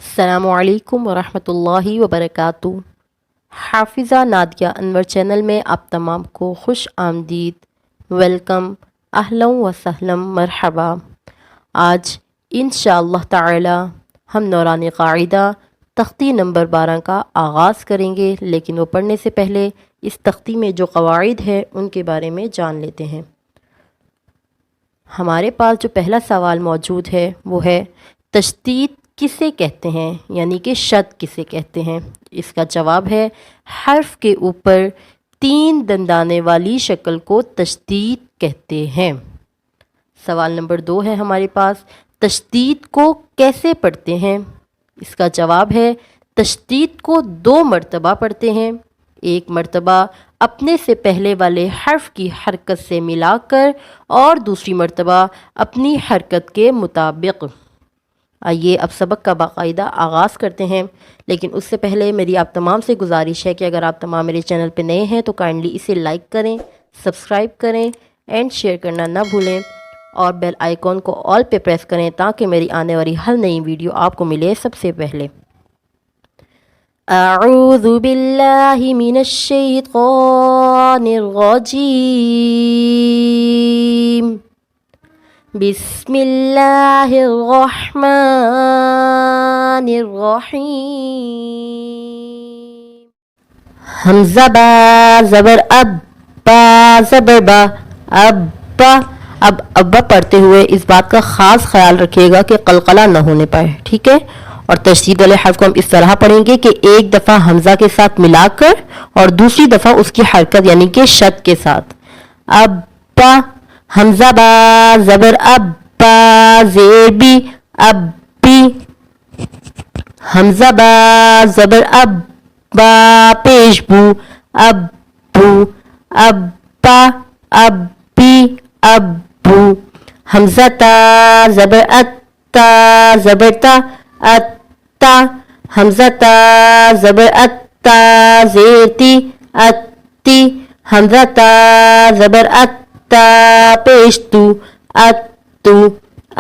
السلام علیکم ورحمۃ اللہ وبرکاتہ۔ حافظہ نادیہ انور چینل میں آپ تمام کو خوش آمدید، ویلکم، اہلا و سہلا، مرحبا۔ آج انشاءاللہ تعالی ہم نورانی قاعدہ تختی نمبر 12 کا آغاز کریں گے، لیکن وہ پڑھنے سے پہلے اس تختی میں جو قواعد ہے ان کے بارے میں جان لیتے ہیں۔ ہمارے پاس جو پہلا سوال موجود ہے وہ ہے تشدید کسے کہتے ہیں، یعنی کہ شد کسے کہتے ہیں۔ اس کا جواب ہے حرف کے اوپر 3 دندانے والی شکل کو تشدید کہتے ہیں۔ سوال نمبر 2 ہے ہمارے پاس تشدید کو کیسے پڑھتے ہیں۔ اس کا جواب ہے تشدید کو 2 مرتبہ پڑھتے ہیں، ایک مرتبہ اپنے سے پہلے والے حرف کی حرکت سے ملا کر اور دوسری مرتبہ اپنی حرکت کے مطابق۔ آئیے اب سبق کا باقاعدہ آغاز کرتے ہیں، لیکن اس سے پہلے میری آپ تمام سے گزارش ہے کہ اگر آپ تمام میرے چینل پہ نئے ہیں تو کائنڈلی اسے لائک کریں، سبسکرائب کریں اینڈ شیئر کرنا نہ بھولیں، اور بیل آئیکن کو آل پہ پریس کریں تاکہ میری آنے والی ہر نئی ویڈیو آپ کو ملے سب سے پہلے۔ اعوذ باللہ من الشیطان الرجیم، بسم اللہ الرحمن الرحیم۔ حمزہ با زبر اب، با زبر با، ابا۔ اب ابا پڑھتے ہوئے اس بات کا خاص خیال رکھیے گا کہ قلقلہ نہ ہونے پائے، ٹھیک ہے؟ اور تشدید والے حرف کو ہم اس طرح پڑھیں گے کہ ایک دفعہ حمزہ کے ساتھ ملا کر اور دوسری دفعہ اس کی حرکت یعنی کہ شد کے ساتھ۔ ابا، حمزہ با زبر اب، با زیر بی، ابی۔ حمزہ با زبر اب، با پیش بو، ابو، ابا، ابی، ابو۔ حمزہ تا زبر ات، تا زبر تا، اتا۔ حمزہ تا زبر ات، تا زیر تی، اتی۔ حمزہ تا زبر ات، تا پیش تو، اتو،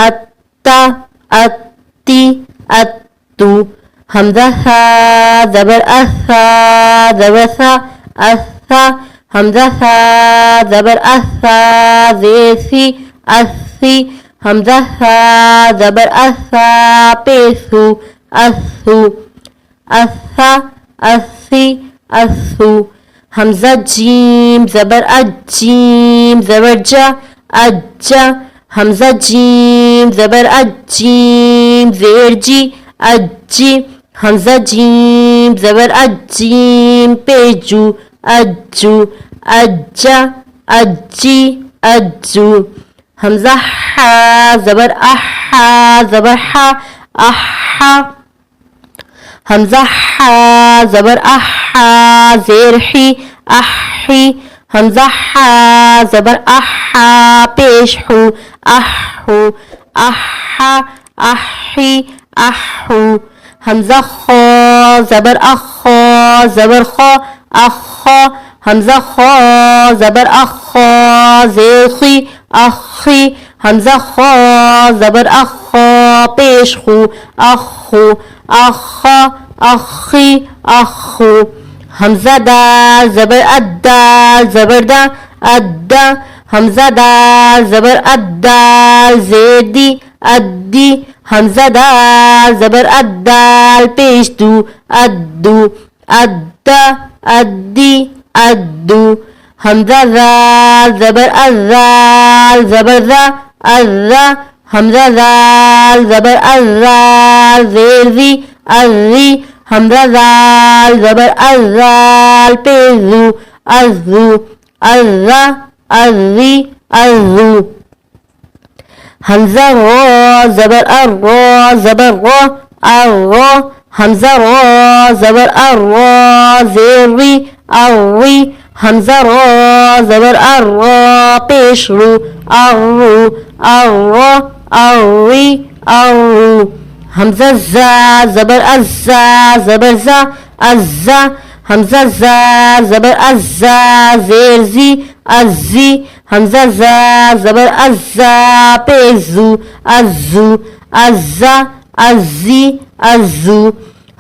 اتا، اتی، اتو۔ حمزہ ثا زبر اثا، زبر ثا، اثا۔ حمزہ ثا زبر اثا زیر سی، اسی۔ حمزہ ثا زبر اثا پیسو، اسو، اسا، اسی، اسو۔ حمزہ جیم زبر اج، جیم زبر جا، اجا۔ حمزہ جیم زبر اج، جیم زیر جی، اجی۔ حمزہ جیم زبر اج، جیم پیجو، اجو، اجا، اجی، اجو۔ حمزہ حا زبر احا، زبر حا، احا۔ حمزہ حا زبر احا زیر حی، احی۔ حمزہ حا زبر احا پیش حو، احو، احا، احی، احو۔ حمزہ خا زبر اخا، زبر خا، اخا۔ حمزہ خا زبر اخا زیر خی، اخی۔ حمزہ خا زبر اخا پیش خو، اخو، اخا، اخی، اخو۔ حمزہ دال زبر ادا، زبر دا، ادا۔ حمزہ دال زبر ادال زیر دی، ادی۔ حمزہ دال زبر ادال پیش دو، ادو، ادا، ادی، ادو۔ حمزہ زال زبر ازال، زبر زا، ازا۔ حمزہ زال زبر ازال زیر زی، ازی۔ حمزہ زال زبر ازال پیزو، ازو، ازا، ازی، ازو۔ حمزہ را زبر ارا، زبر را، ارا۔ حمزہ را زبر ارا زیر ری، اری۔ حمزہ را زبر ارا پیش رو، ارو، ارا، اری، ارو۔ حمزہ زا زبر ازا، زبر زا، ازا۔ حمزہ زا زبر ازا زیر زی، ازی۔ حمزہ زا زبر ازا پیزو، ازو، ازا، الزی الزو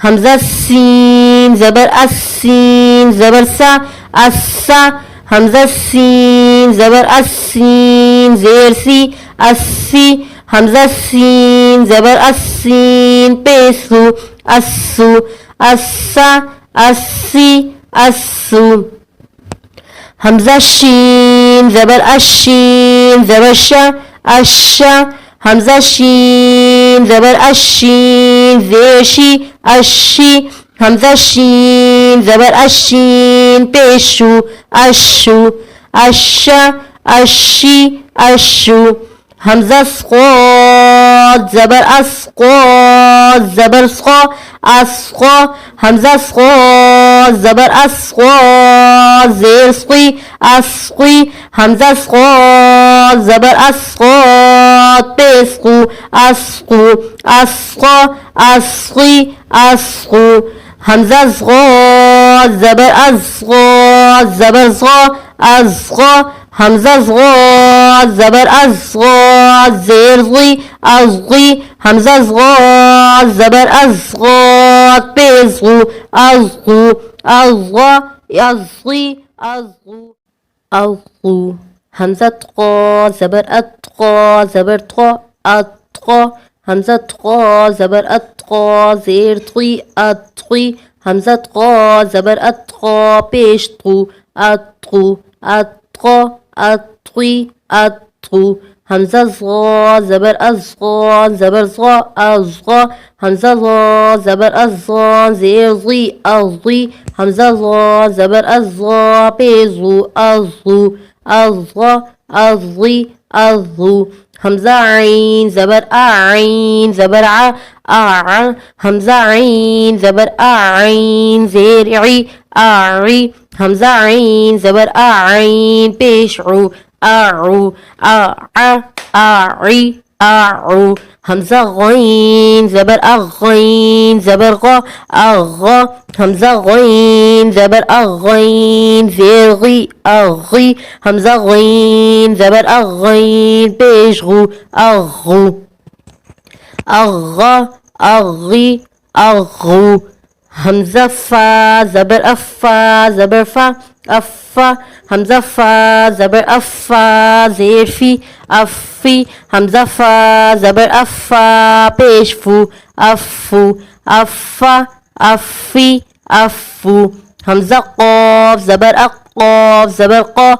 حمزہ سین زبر السین زبر سا السا حمزہ سین زبر السین زیر سی السی حمزہ سین زبر السین پیش سو السو السا السی السو حمزہ شین زبر الشین زبر شا الشا حمزہ شین زبر الشین زیر شی الشی حمزہ شین زبر الشین پیشو الشو الشا الشی الشو حمزہ صاد زبر اسقاد زبر صا اسقا حمزہ صاد زبر اسقاد زیر سقی اسقی حمزہ صاد زبر اسقاد پیسقو اسقو اسقا اسقی اسقو حمزہ صاد زبر اسقاد زبر صا اسقا حمزہ صاد زبر اسقاد زیر غی ازغی حمزہ صاد زبر اسقاد پیسغو ازغو ازغا ازغی ازغو ازغو حمزہ تقا زبر اتقا زبر تقا اتقا حمزہ تقا زبر اتقا زیر تقی اتقی حمزہ تقا زبر اتقا پیش تقو اتقو اتقا اتقی اتقو حمزہ ضا زبر ازغا زبر ضا ازغا حمزہ ضا زبر ازغا زیر ضی ازغی حمزہ ضا زبر ازغا پیزغو ازغو ازغا ازغی ازغو حمزہ عین زبر اعین زبر ع حمزہ عین زبر اعین زیر عی اعی حمزہ عین زبر اعین پیش عو اعو اعی اعو حمزہ غین زبر اغین زبر غا اغا حمزہ غین زبر اغین زیر غی اغی حمزہ غین زبر اغین پیش غو اغو اغا اغی اغو حمزہ فا زبر افا زبر فا افا حمزہ فا زبر افا زیر فی افی حمزہ فا زبر افا پیش فو افو افا افی افو حمزہ قاف زبر اقاف زبر قا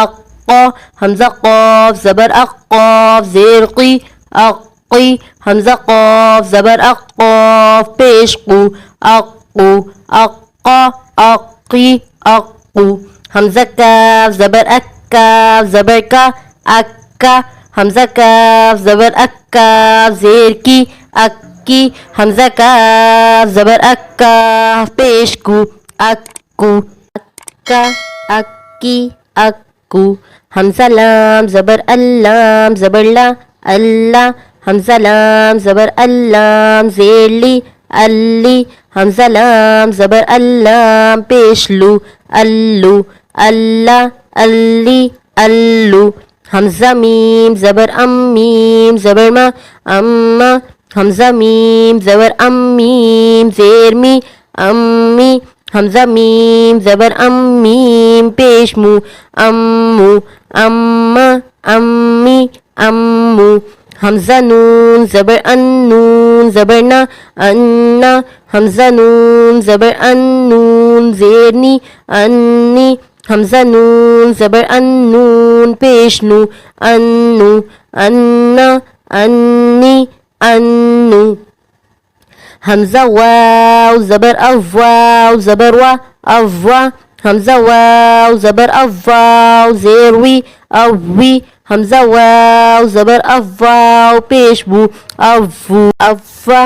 اقا حمزہ قاف زبر اقاف زیر قی اقی حمزہ قاف زبر اقاف پیش قو اقو اقا اقی اقو حمزہ کاف زبر اکاف زبر کا اکا حمزہ کاف زبر اکاف زیر کی اکی حمزہ کاف زبر اکاف پیش کو اکو اکا اکی اکو حمزہ لام زبر اللام زبر لا اللہ حمزہ لام زبر اللام زیر لی اللی حمزہ لام زبر اللام پیش لو اللو اللہ اللی اللو حمزہ میم زبر ام میم زبر ما اما حمزہ میم زبر ام میم زیر می امی حمزہ میم زبر ام میم پیش مو امو اما امی امو حمزہ نون زبر ان نون زبر نا انا حمزہ نون زبر ان نون زیر نی انی حمزہ نون زبر ان نون پیش نو انو انا انی انو حمزہ واو زبر اواو زبر وا اوا حمزہ واو زبر اواو زیر وی اوی حمزہ واو زبر اواو پیش بو اوو اوا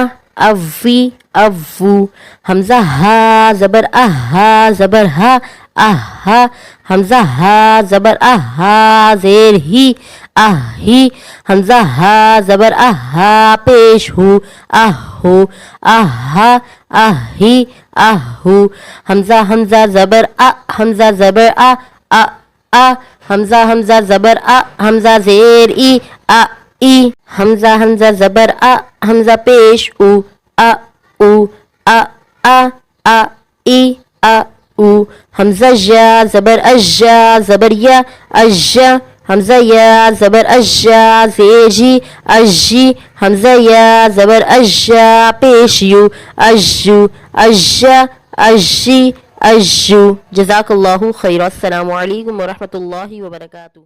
اوی اوو حمزہ ہا زبر اہا زبر ہا اہا حمزہ ہا زبر اہا زیر ہی اہی حمزہ ہا زبر اہا پیش ہو اہو اہا اہی اہو حمزہ حمزہ زبر حمزہ زبر حمزہ حمزہ زبر حمزہ زیر ای ای حمزہ حمزہ زبر حمزہ پیش او ا ا ای او حمزہ یا زبر اجا زبر یا اجا حمزہ یا زبر اجا زیجی اجی حمزہ یا زبر اجا پیش یو اجو اجا اجی اجو جزاک اللہ خیر السلام علیکم ورحمۃ اللہ وبرکاتہ